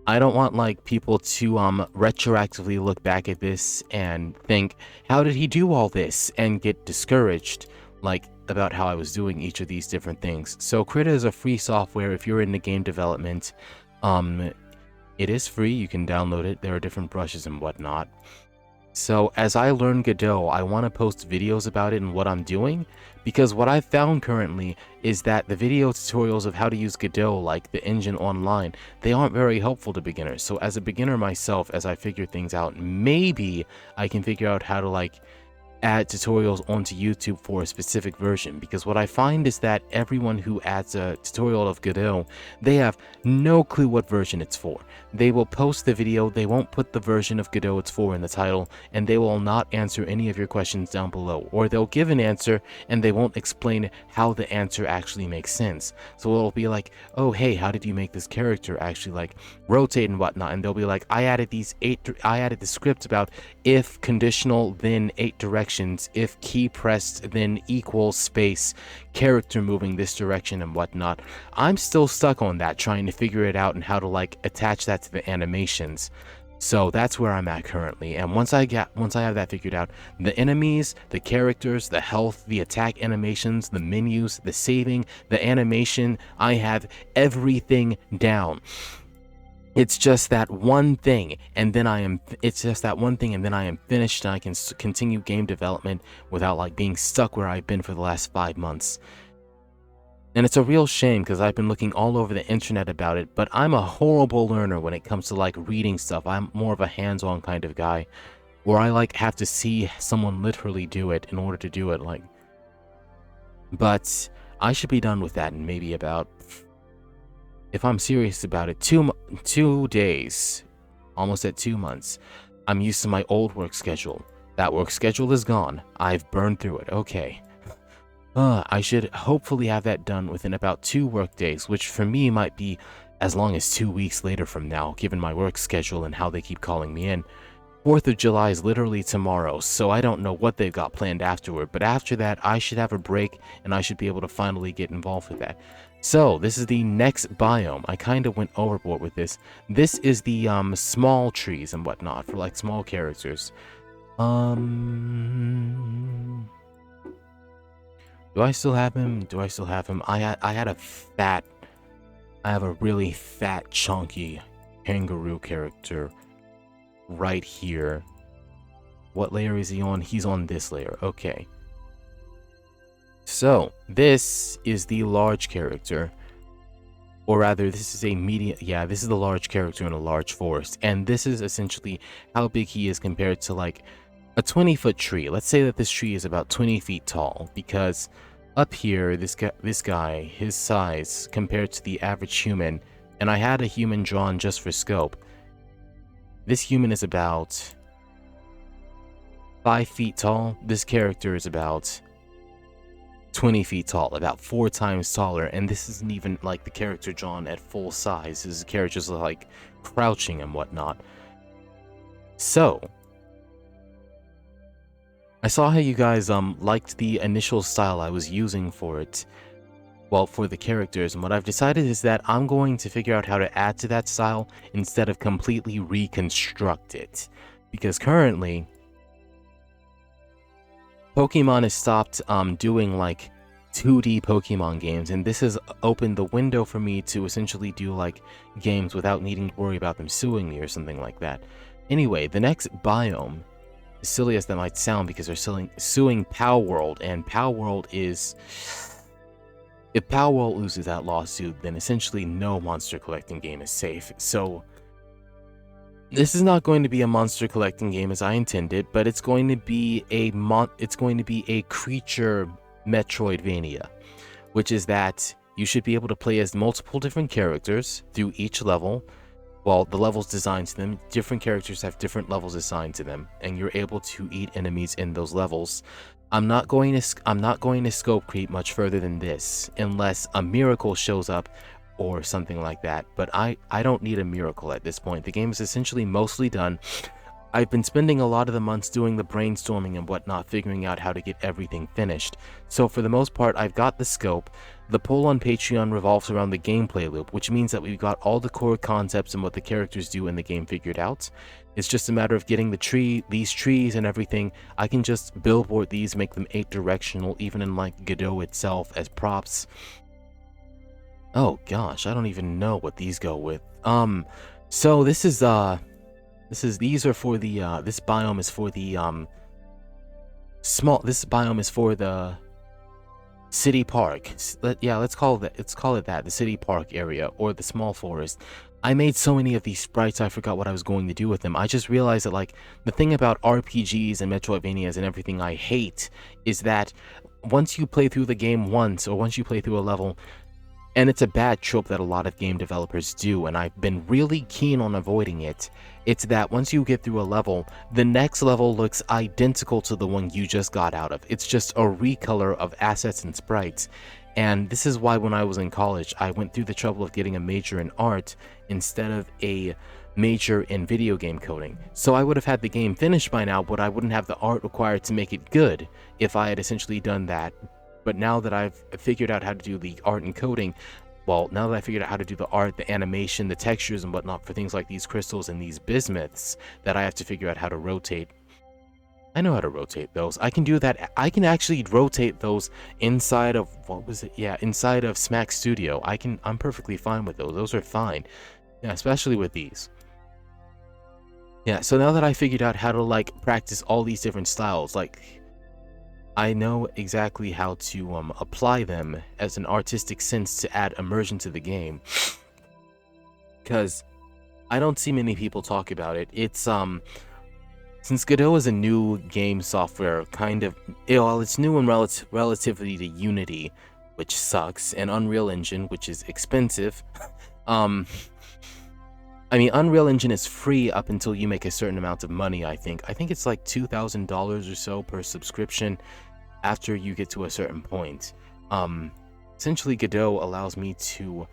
I don't want like people to retroactively look back at this and think, how did he do all this, and get discouraged like about how I was doing each of these different things. So Krita is a free software if you're into game development. It is free, you can download it, there are different brushes and whatnot. So as I learn Godot, I want to post videos about it and what I'm doing, because what I've found currently is that the video tutorials of how to use Godot, like the engine online, they aren't very helpful to beginners. So as a beginner myself, as I figure things out, maybe I can figure out how to like add tutorials onto YouTube for a specific version, because what I find is that everyone who adds a tutorial of Godot, they have no clue what version it's for. They will post the video, they won't put the version of Godot it's for in the title, and they will not answer any of your questions down below, or they'll give an answer and they won't explain how the answer actually makes sense. So it'll be like, oh hey, how did you make this character actually like rotate and whatnot? And they'll be like, I added the script about if conditional then 8 directions, if key pressed then equal space, character moving this direction and whatnot. I'm still stuck on that, trying to figure it out and how to like attach that to the animations. So that's where I'm at currently, and once I have that figured out, the enemies, the characters, the health, the attack animations, the menus, the saving, the animation, I have everything down. It's just that one thing, and then I am finished, and I can continue game development without like being stuck where I've been for the last 5 months. And it's a real shame because I've been looking all over the internet about it, but I'm a horrible learner when it comes to like reading stuff. I'm more of a hands-on kind of guy, where I like have to see someone literally do it in order to do it. Like, but I should be done with that in maybe about, if I'm serious about it, 2 days, almost at 2 months. I'm used to my old work schedule. That work schedule is gone. I've burned through it. Okay. I should hopefully have that done within about 2 work days, which for me might be as long as 2 weeks later from now, given my work schedule and how they keep calling me in. 4th of July is literally tomorrow, so I don't know what they've got planned afterward, but after that, I should have a break, and I should be able to finally get involved with that. So, this is the next biome. I kind of went overboard with this. This is the small trees and whatnot, for like small characters. Do I still have him? I have a really fat, chunky kangaroo character right here. What layer is he on? He's on this layer. Okay. So, this is the large character. Or rather, this is a medium. Yeah, this is the large character in a large forest. And this is essentially how big he is compared to like a 20-foot tree. Let's say that this tree is about 20 feet tall, because up here, this guy, his size compared to the average human, and I had a human drawn just for scope. This human is about 5 feet tall. This character is about 20 feet tall, about 4 times taller, and this isn't even like the character drawn at full size. His character's like crouching and whatnot. So, I saw how you guys liked the initial style I was using for it, well, for the characters, and what I've decided is that I'm going to figure out how to add to that style instead of completely reconstruct it. Because currently, Pokemon has stopped doing like 2D Pokemon games, and this has opened the window for me to essentially do like games without needing to worry about them suing me or something like that. Anyway, the next biome, as silly as that might sound, because they're suing Pow World, and Pow World is, if Pow World loses that lawsuit, then essentially no monster collecting game is safe. So this is not going to be a monster collecting game as I intended, but it's going to be a creature Metroidvania, which is that you should be able to play as multiple different characters through each level. Well, the levels designed to them, different characters have different levels assigned to them, and you're able to eat enemies in those levels. I'm not going to scope creep much further than this, unless a miracle shows up or something like that. But I don't need a miracle at this point. The game is essentially mostly done. I've been spending a lot of the months doing the brainstorming and whatnot, figuring out how to get everything finished. So for the most part, I've got the scope. The poll on Patreon revolves around the gameplay loop, which means that we've got all the core concepts and what the characters do in the game figured out. It's just a matter of getting these trees and everything. I can just billboard these, make them 8-directional, even in like Godot itself as props. Oh gosh, I don't even know what these go with. So this biome is for the city park. Yeah, let's call it that, the city park area or the small forest. I made so many of these sprites I forgot what I was going to do with them. I just realized that like the thing about RPGs and Metroidvanias and everything I hate is that once you play through the game once, or once you play through a level, and it's a bad trope that a lot of game developers do, and I've been really keen on avoiding it. It's that once you get through a level, the next level looks identical to the one you just got out of. It's just a recolor of assets and sprites. And this is why when I was in college, I went through the trouble of getting a major in art instead of a major in video game coding. So I would have had the game finished by now, but I wouldn't have the art required to make it good if I had essentially done that. But now that I've figured out how to do the art and coding, well, now that I figured out how to do the art, the animation, the textures and whatnot for things like these crystals and these bismuths that I have to figure out how to rotate, I know how to rotate those. I can do that. I can actually rotate those inside of, what was it? Yeah, inside of Smack Studio. I'm perfectly fine with those. Those are fine. Yeah, especially with these. Yeah, so now that I figured out how to like practice all these different styles, like I know exactly how to apply them as an artistic sense to add immersion to the game. Because I don't see many people talk about it. It's since Godot is a new game software, kind of, well, it's new in relatively to Unity, which sucks, and Unreal Engine, which is expensive. I mean, Unreal Engine is free up until you make a certain amount of money, I think. I think it's like $2,000 or so per subscription after you get to a certain point. Essentially, Godot allows me to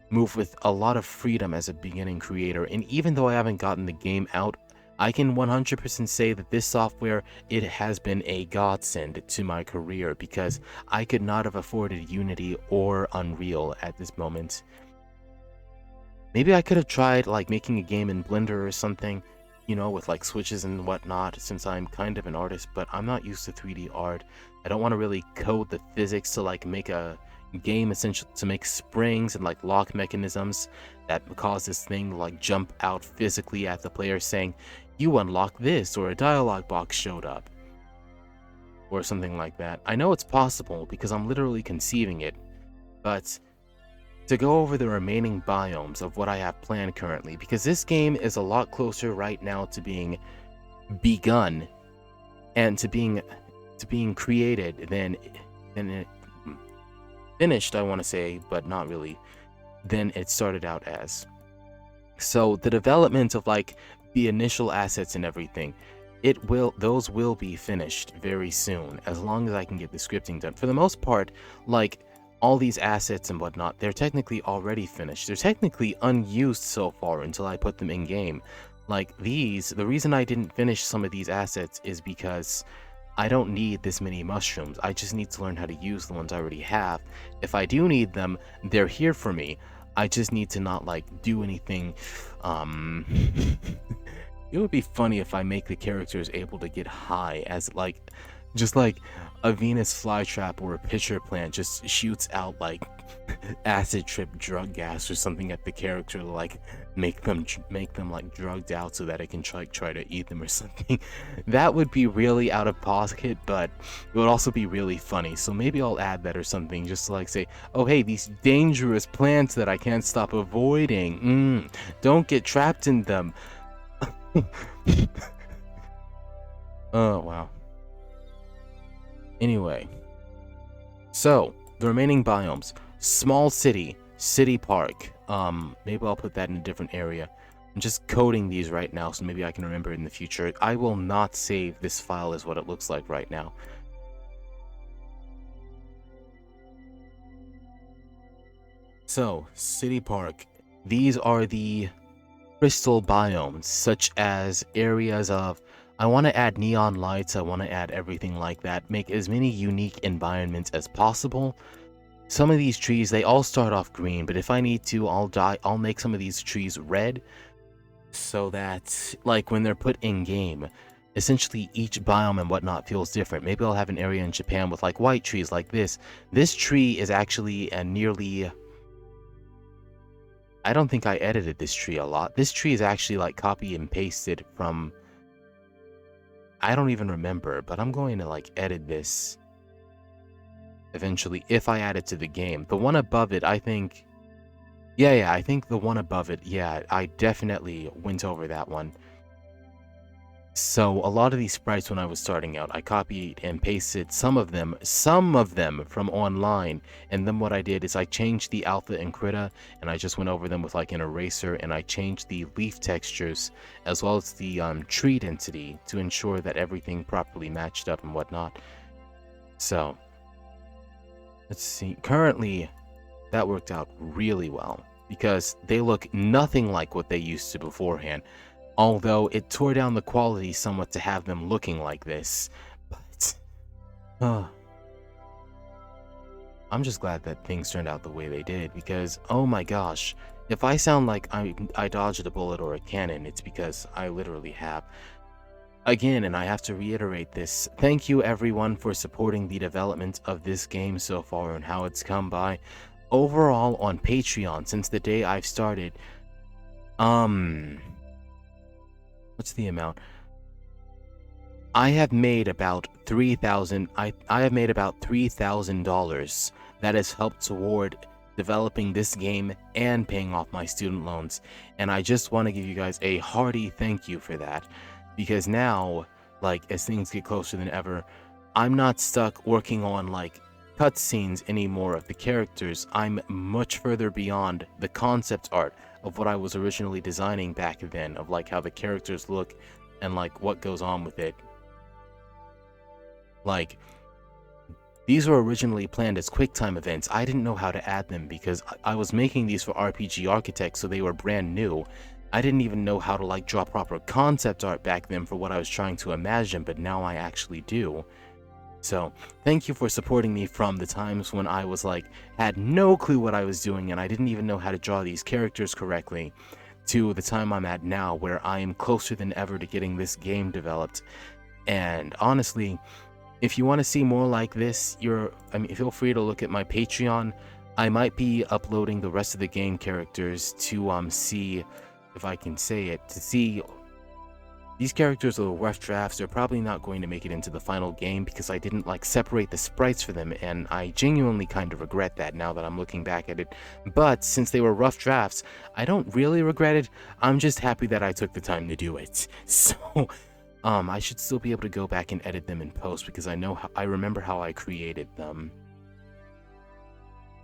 move with a lot of freedom as a beginning creator, and even though I haven't gotten the game out, I can 100% say that this software, it has been a godsend to my career, because I could not have afforded Unity or Unreal at this moment. Maybe I could have tried like making a game in Blender or something, you know, with like switches and whatnot, since I'm kind of an artist, but I'm not used to 3D art. I don't want to really code the physics to like make a game essentially to make springs and like lock mechanisms that cause this thing to like jump out physically at the player saying, you unlock this, or a dialogue box showed up, or something like that. I know it's possible because I'm literally conceiving it, but to go over the remaining biomes of what I have planned currently, because this game is a lot closer right now to being begun and to being created than it finished, I want to say, but not really, than it started out as. So the development of like the initial assets and everything, those will be finished very soon, as long as I can get the scripting done. For the most part, like all these assets and whatnot, they're technically already finished. They're technically unused so far until I put them in game. Like these, the reason I didn't finish some of these assets is because I don't need this many mushrooms. I just need to learn how to use the ones I already have. If I do need them, they're here for me. I just need to not like do anything. It would be funny if I make the characters able to get high, as like just like a Venus flytrap or a pitcher plant just shoots out like acid trip drug gas or something at the character to like make them like drugged out so that it can try to eat them or something. That would be really out of pocket, but it would also be really funny. So maybe I'll add that or something, just to like say, oh hey, these dangerous plants that I can't stop avoiding, don't get trapped in them. Oh wow. Anyway, so the remaining biomes: small city, city park. Maybe I'll put that in a different area. I'm just coding these right now, so maybe I can remember it in the future. I will not save this file as what it looks like right now. So, city park. These are the crystal biomes, such as areas of, I want to add neon lights, I want to add everything like that, make as many unique environments as possible. Some of these trees, they all start off green, but if I need to, I'll make some of these trees red, so that, like, when they're put in game, essentially each biome and whatnot feels different. Maybe I'll have an area in Japan with, like, white trees like this. This tree is actually a nearly... I don't think I edited this tree a lot. This tree is actually, like, copy and pasted from... I don't even remember, but I'm going to, like, edit this. eventually if I add it to the game. The one above it, I think... Yeah, I think the one above it, yeah, I definitely went over that one. So a lot of these sprites when I was starting out, I copied and pasted some of them from online, and then what I did is I changed the alpha and krita, and I just went over them with like an eraser, and I changed the leaf textures as well as the tree density to ensure that everything properly matched up and whatnot. So let's see, currently that worked out really well because they look nothing like what they used to beforehand. Although it tore down the quality somewhat to have them looking like this. But I'm just glad that things turned out the way they did, because oh my gosh, if I sound like I dodged a bullet or a cannon, it's because I literally have. Again, and I have to reiterate this, thank you everyone for supporting the development of this game so far and how it's come by. Overall on Patreon, since the day I've started, what's the amount? I have made about $3,000. I have made about $3,000 that has helped toward developing this game and paying off my student loans. And I just want to give you guys a hearty thank you for that, because now, like, as things get closer than ever, I'm not stuck working on like cutscenes anymore of the characters. I'm much further beyond the concept art of what I was originally designing back then, of like how the characters look and like what goes on with it. Like, these were originally planned as QuickTime events. I didn't know how to add them because I was making these for RPG Architect, so they were brand new. I didn't even know how to like draw proper concept art back then for what I was trying to imagine, but now I actually do. So thank you for supporting me from the times when I was like, had no clue what I was doing and I didn't even know how to draw these characters correctly, to the time I'm at now where I am closer than ever to getting this game developed. And honestly, if you want to see more like this, feel free to look at my Patreon. I might be uploading the rest of the game characters to see, if I can say it, to see. These characters are rough drafts. They're probably not going to make it into the final game because I didn't like separate the sprites for them, and I genuinely kind of regret that now that I'm looking back at it. But since they were rough drafts, I don't really regret it. I'm just happy that I took the time to do it. So I should still be able to go back and edit them in post because I remember how I created them.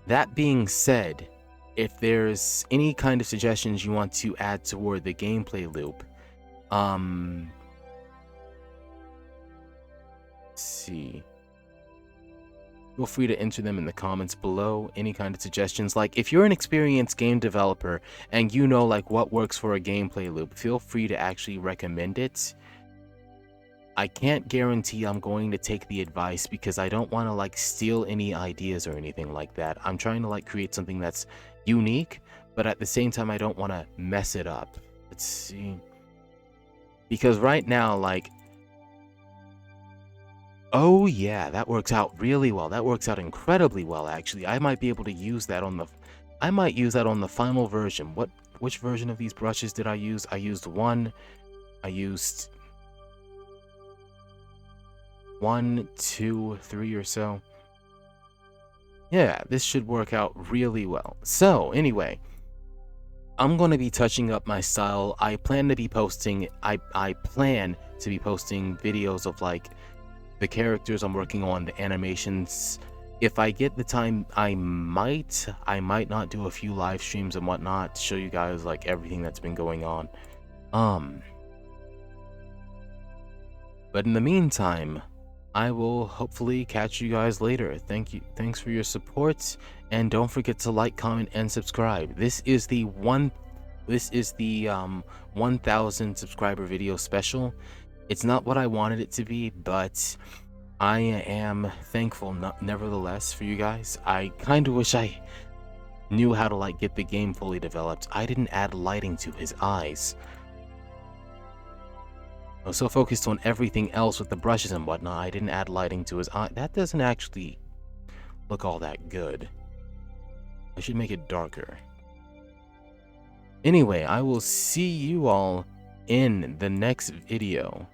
That being said, if there's any kind of suggestions you want to add toward the gameplay loop, let's see. Feel free to enter them in the comments below. Any kind of suggestions. Like, if you're an experienced game developer and you know like what works for a gameplay loop, feel free to actually recommend it. I can't guarantee I'm going to take the advice because I don't want to like steal any ideas or anything like that. I'm trying to like create something that's unique, but at the same time I don't want to mess it up. Let's see. Because right now, like, oh yeah, that works out really well. That works out incredibly well, actually. I might be able to use that on the, final version. Which version of these brushes did I use? I used 1, 2, 3 or so. Yeah, this should work out really well. So anyway, I'm going to be touching up my style. I plan to be posting videos of like the characters I'm working on, the animations. If I get the time, I might not do a few live streams and whatnot to show you guys like everything that's been going on. But in the meantime, I will hopefully catch you guys later. Thanks for your support, and don't forget to like, comment, and subscribe. This is the 1000 subscriber video special. It's not what I wanted it to be, but I am thankful nevertheless for you guys. I kind of wish I knew how to like get the game fully developed. I didn't add lighting to his eyes. I was so focused on everything else with the brushes and whatnot, I didn't add lighting to his eye. That doesn't actually look all that good. I should make it darker. Anyway, I will see you all in the next video.